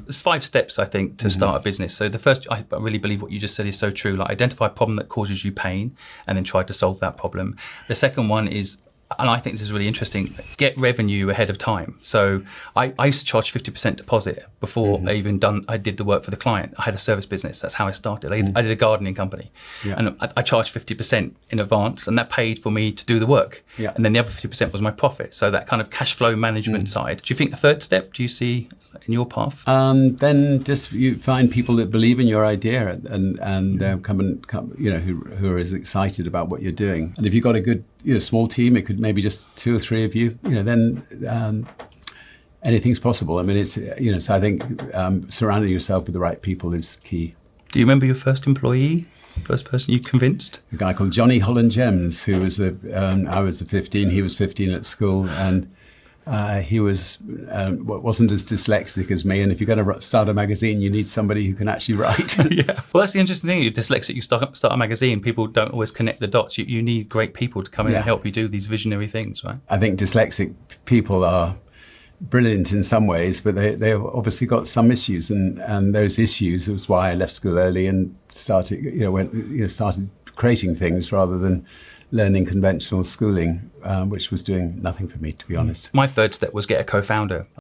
There's 5 steps, I think, to start a business. So the first, I really believe what you just said is so true. Like, identify a problem that causes you pain and then try to solve that problem. The second one is, and I think this is really interesting, get revenue ahead of time. So I used to charge 50% deposit before I did the work for the client. I had a service business. That's how I started. I did a gardening company. And I charged 50% in advance, and that paid for me to do the work. And then the other 50% was my profit. So that kind of cash flow management side. Do you think the third step, do you see in your path? Then just you find people that believe in your idea and come, who are as excited about what you're doing. And if you've got a good, small team, it could maybe just 2 or 3 of you, then anything's possible. I mean, it's, so I think surrounding yourself with the right people is key. Do you remember your first employee, first person you convinced? A guy called Johnny Holland-Jems, who was I was 15, he was 15 at school, and he was wasn't as dyslexic as me. And if you're going to start a magazine, you need somebody who can actually write. Well, that's the interesting thing. You're dyslexic, you start a magazine, people don't always connect the dots. You need great people to come in and help you do these visionary things, right? I think dyslexic people are brilliant in some ways, but they've obviously got some issues, and those issues was why I left school early and started started creating things rather than learning conventional schooling, which was doing nothing for me, to be honest. My third step was get a co-founder.